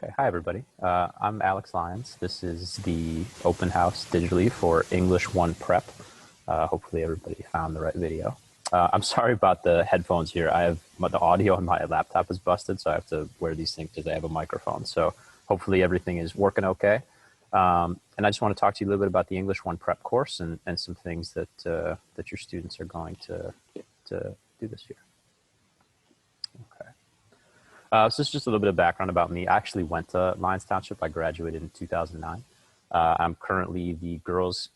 Okay, hi everybody. I'm Alex Lyons. This is the open house digitally for English 1 Prep. Hopefully everybody found the right video. I'm sorry about the headphones here. The audio on my laptop is busted, so I have to wear these things because I have a microphone. So hopefully everything is working okay. And I just want to talk to you a little bit about the English 1 Prep course and some things that that your students are going to do this year. Okay. So this is just a little bit of background about me. I actually went to Lyons Township. I graduated in 2009. I'm currently the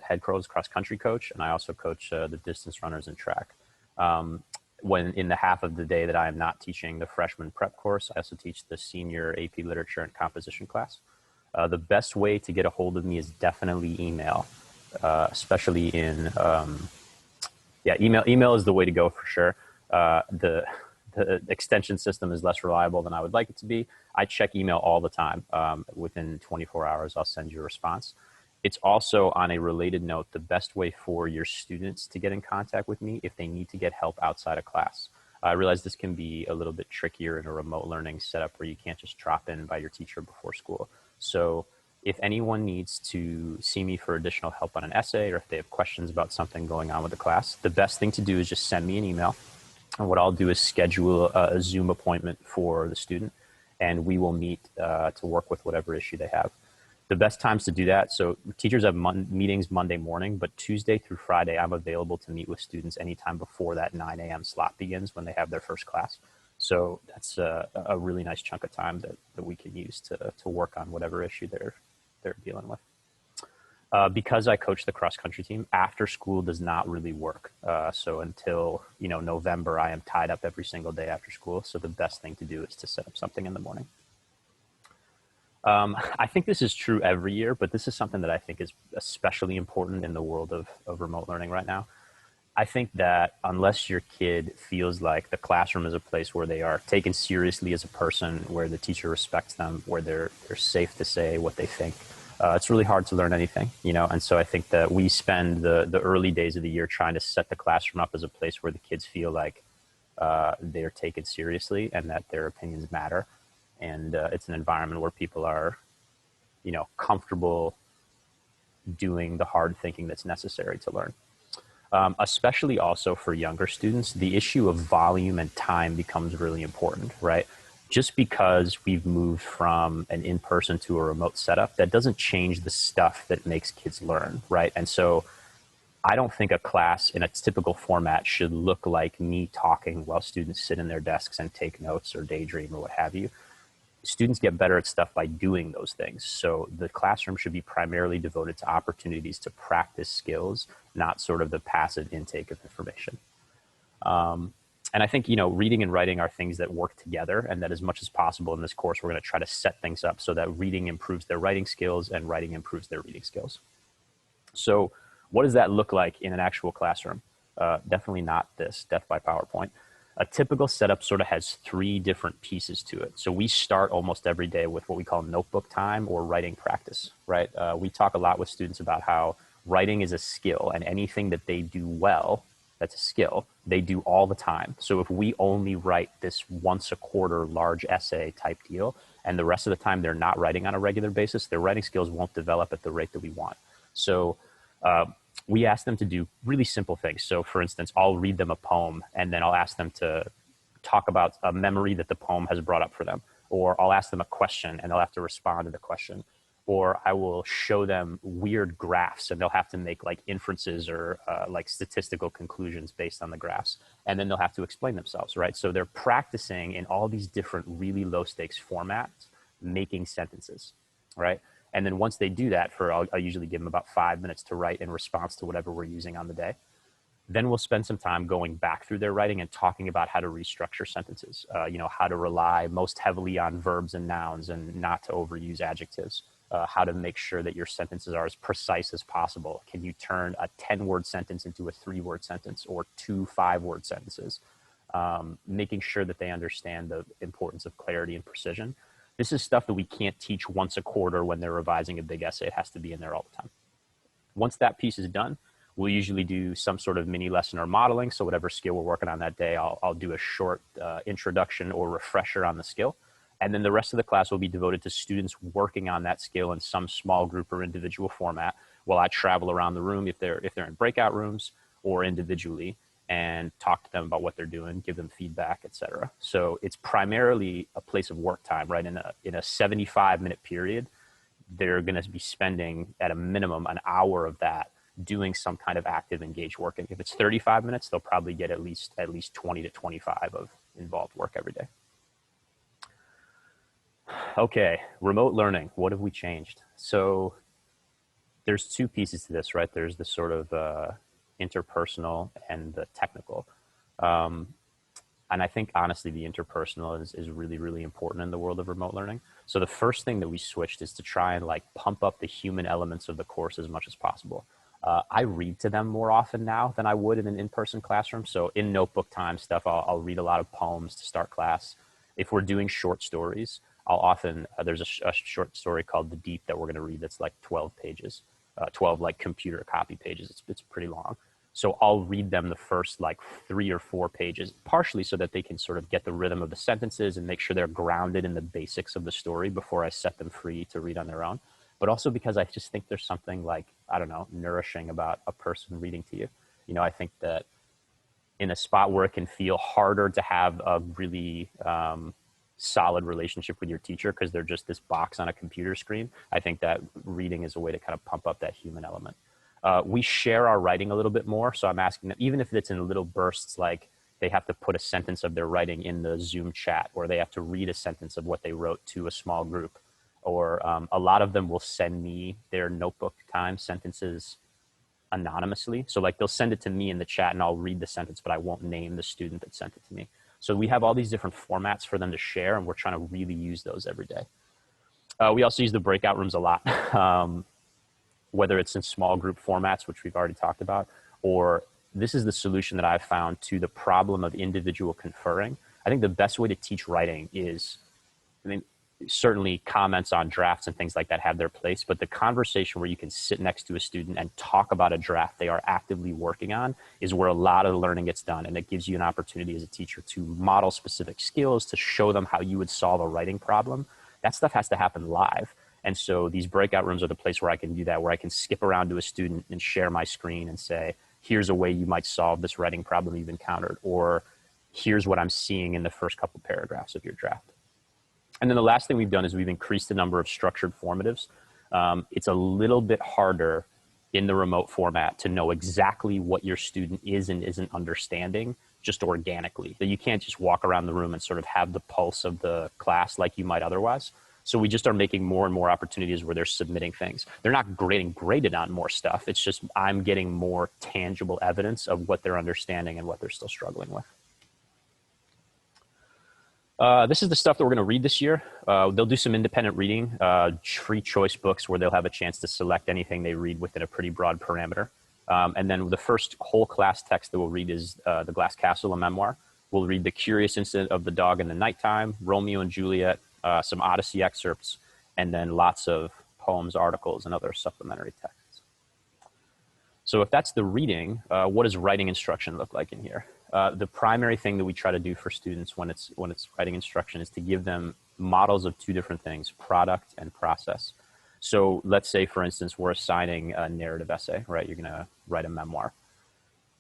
head girls cross country coach, and I also coach the distance runners and track. When in the half of the day that I am not teaching the freshman prep course, I also teach the senior AP literature and composition class. The best way to get a hold of me is definitely email, especially in email. Email is the way to go for sure. The extension system is less reliable than I would like it to be. I check email all the time. Within 24 hours, I'll send you a response. It's also, on a related note, the best way for your students to get in contact with me if they need to get help outside of class. I realize this can be a little bit trickier in a remote learning setup where you can't just drop in by your teacher before school. So if anyone needs to see me for additional help on an essay, or if they have questions about something going on with the class, the best thing to do is just send me an email. And what I'll do is schedule a Zoom appointment for the student, and we will meet to work with whatever issue they have. The best times to do that, so teachers have meetings Monday morning, but Tuesday through Friday, I'm available to meet with students anytime before that 9 a.m. slot begins when they have their first class. So that's a really nice chunk of time that we can use to work on whatever issue they're dealing with. Because I coach the cross country team, after school does not really work. So until November, I am tied up every single day after school. So the best thing to do is to set up something in the morning. I think this is true every year, but this is something that I think is especially important in the world of remote learning right now. I think that unless your kid feels like the classroom is a place where they are taken seriously as a person, where the teacher respects them, where they're safe to say what they think, it's really hard to learn anything, And so I think that we spend the early days of the year trying to set the classroom up as a place where the kids feel like they're taken seriously and that their opinions matter. And it's an environment where people are, comfortable doing the hard thinking that's necessary to learn. Especially also for younger students, the issue of volume and time becomes really important, right? Just because we've moved from an in-person to a remote setup, that doesn't change the stuff that makes kids learn, right? And so I don't think a class in a typical format should look like me talking while students sit in their desks and take notes or daydream or what have you. Students get better at stuff by doing those things. So the classroom should be primarily devoted to opportunities to practice skills, not sort of the passive intake of information. And I think, reading and writing are things that work together, and that as much as possible in this course, we're going to try to set things up so that reading improves their writing skills and writing improves their reading skills. So what does that look like in an actual classroom? Definitely not this, death by PowerPoint. A typical setup sort of has 3 different pieces to it. So we start almost every day with what we call notebook time or writing practice, right? We talk a lot with students about how writing is a skill, and anything that they do well, that's a skill, they do all the time. So if we only write this once a quarter large essay type deal, and the rest of the time they're not writing on a regular basis, their writing skills won't develop at the rate that we want. So we ask them to do really simple things. So for instance, I'll read them a poem, and then I'll ask them to talk about a memory that the poem has brought up for them. Or I'll ask them a question, and they'll have to respond to the question. Or I will show them weird graphs, and they'll have to make like inferences or like statistical conclusions based on the graphs. And then they'll have to explain themselves, right? So they're practicing in all these different really low stakes formats, making sentences, right? And then once they do that, I'll usually give them about 5 minutes to write in response to whatever we're using on the day. Then we'll spend some time going back through their writing and talking about how to restructure sentences, how to rely most heavily on verbs and nouns and not to overuse adjectives. How to make sure that your sentences are as precise as possible. Can you turn a 10-word sentence into a 3-word sentence or 2 5-word sentences? Making sure that they understand the importance of clarity and precision. This is stuff that we can't teach once a quarter when they're revising a big essay. It has to be in there all the time. Once that piece is done, we'll usually do some sort of mini lesson or modeling. So whatever skill we're working on that day, I'll do a short introduction or refresher on the skill. And then the rest of the class will be devoted to students working on that skill in some small group or individual format while I travel around the room if they're in breakout rooms or individually and talk to them about what they're doing, give them feedback, etc. So it's primarily a place of work time, right? In a 75-minute period, they're going to be spending at a minimum an hour of that doing some kind of active engaged work. And if it's 35 minutes, they'll probably get at least 20 to 25 of involved work every day. Okay, remote learning. What have we changed? So there's two pieces to this, right? There's the sort of interpersonal and the technical. And I think, honestly, the interpersonal is really, really important in the world of remote learning. So the first thing that we switched is to try and like pump up the human elements of the course as much as possible. I read to them more often now than I would in an in-person classroom. So in notebook time stuff, I'll read a lot of poems to start class. If we're doing short stories, I'll often, there's a short story called The Deep that we're going to read that's like 12 pages, 12 like computer copy pages. It's pretty long. So I'll read them the first like 3 or 4 pages, partially so that they can sort of get the rhythm of the sentences and make sure they're grounded in the basics of the story before I set them free to read on their own. But also because I just think there's something like, I don't know, nourishing about a person reading to you. You know, I think that in a spot where it can feel harder to have a really solid relationship with your teacher because they're just this box on a computer screen, I think that reading is a way to kind of pump up that human element. We share our writing a little bit more. So I'm asking them, even if it's in little bursts, like they have to put a sentence of their writing in the Zoom chat, or they have to read a sentence of what they wrote to a small group, or a lot of them will send me their notebook time sentences anonymously. So like they'll send it to me in the chat and I'll read the sentence, but I won't name the student that sent it to me. So we have all these different formats for them to share, and we're trying to really use those every day. We also use the breakout rooms a lot. Whether it's in small group formats, which we've already talked about, or this is the solution that I've found to the problem of individual conferring. I think the best way to teach writing is, I mean, certainly comments on drafts and things like that have their place, but the conversation where you can sit next to a student and talk about a draft they are actively working on is where a lot of the learning gets done. And it gives you an opportunity as a teacher to model specific skills, to show them how you would solve a writing problem. That stuff has to happen live. And so these breakout rooms are the place where I can do that, where I can skip around to a student and share my screen and say, here's a way you might solve this writing problem you've encountered, or here's what I'm seeing in the first couple paragraphs of your draft. And then the last thing we've done is we've increased the number of structured formatives. It's a little bit harder in the remote format to know exactly what your student is and isn't understanding just organically. That you can't just walk around the room and sort of have the pulse of the class like you might otherwise. So we just are making more and more opportunities where they're submitting things. They're not getting graded on more stuff. It's just I'm getting more tangible evidence of what they're understanding and what they're still struggling with. This is the stuff that we're going to read this year. They'll do some independent reading, free choice books where they'll have a chance to select anything they read within a pretty broad parameter. And then the first whole class text that we'll read is The Glass Castle, a memoir. We'll read The Curious Incident of the Dog in the Nighttime, Romeo and Juliet, some Odyssey excerpts, and then lots of poems, articles, and other supplementary texts. So if that's the reading, what does writing instruction look like in here? The primary thing that we try to do for students when it's writing instruction is to give them models of two different things, product and process. So let's say, for instance, we're assigning a narrative essay, right? You're going to write a memoir.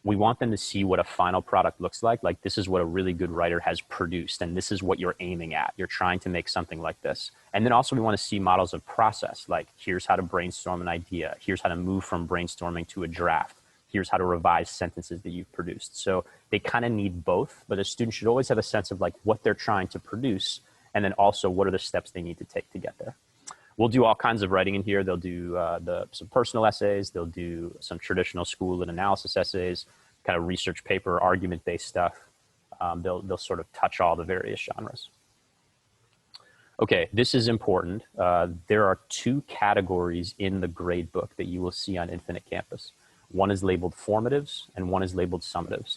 We want them to see what a final product looks like. Like, this is what a really good writer has produced, and this is what you're aiming at. You're trying to make something like this. And then also we want to see models of process, like here's how to brainstorm an idea. Here's how to move from brainstorming to a draft. Here's how to revise sentences that you've produced. So they kind of need both, but a student should always have a sense of like what they're trying to produce, and then also what are the steps they need to take to get there. We'll do all kinds of writing in here. They'll do some personal essays. They'll do some traditional school and analysis essays, kind of research paper, argument-based stuff. They'll sort of touch all the various genres. Okay, this is important. There are 2 categories in the grade book that you will see on Infinite Campus. One is labeled formatives and one is labeled summatives.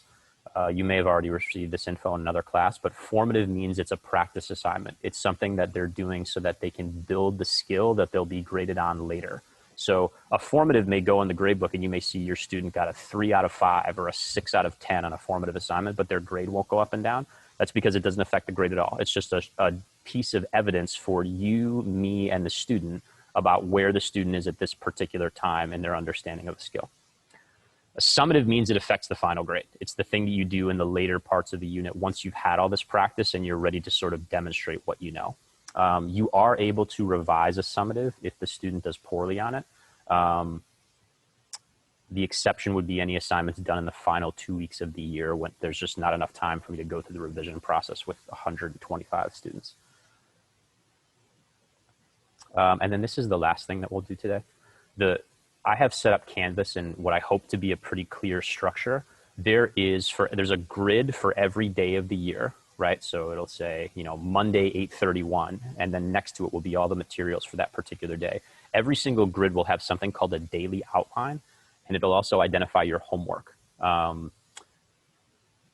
You may have already received this info in another class, but formative means it's a practice assignment. It's something that they're doing so that they can build the skill that they'll be graded on later. So a formative may go in the grade book and you may see your student got a 3 out of 5 or a 6 out of 10 on a formative assignment, but their grade won't go up and down. That's because it doesn't affect the grade at all. It's just a piece of evidence for you, me, and the student about where the student is at this particular time in their understanding of the skill. A summative means it affects the final grade. It's the thing that you do in the later parts of the unit once you've had all this practice and you're ready to sort of demonstrate what you know. You are able to revise a summative if the student does poorly on it. The exception would be any assignments done in the final 2 weeks of the year when there's just not enough time for me to go through the revision process with 125 students. And then this is the last thing that we'll do today. I have set up Canvas in what I hope to be a pretty clear structure. There's a grid for every day of the year, right? So it'll say, Monday, 8/31, and then next to it will be all the materials for that particular day. Every single grid will have something called a daily outline, and it'll also identify your homework.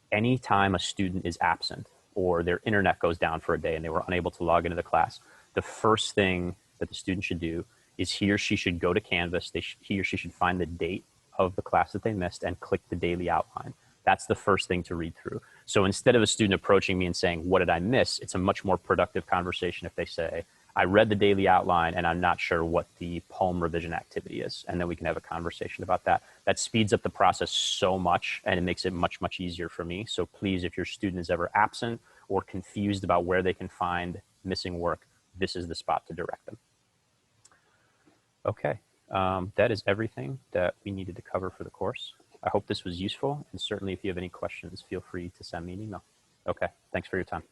Anytime a student is absent or their internet goes down for a day and they were unable to log into the class, the first thing that the student should do is he or she should go to Canvas. He or she should find the date of the class that they missed and click the daily outline. That's the first thing to read through. So instead of a student approaching me and saying, what did I miss? It's a much more productive conversation if they say, I read the daily outline and I'm not sure what the poem revision activity is. And then we can have a conversation about that. That speeds up the process so much and it makes it much, much easier for me. So please, if your student is ever absent or confused about where they can find missing work, this is the spot to direct them. Okay, that is everything that we needed to cover for the course. I hope this was useful, and certainly if you have any questions, feel free to send me an email. Okay, thanks for your time.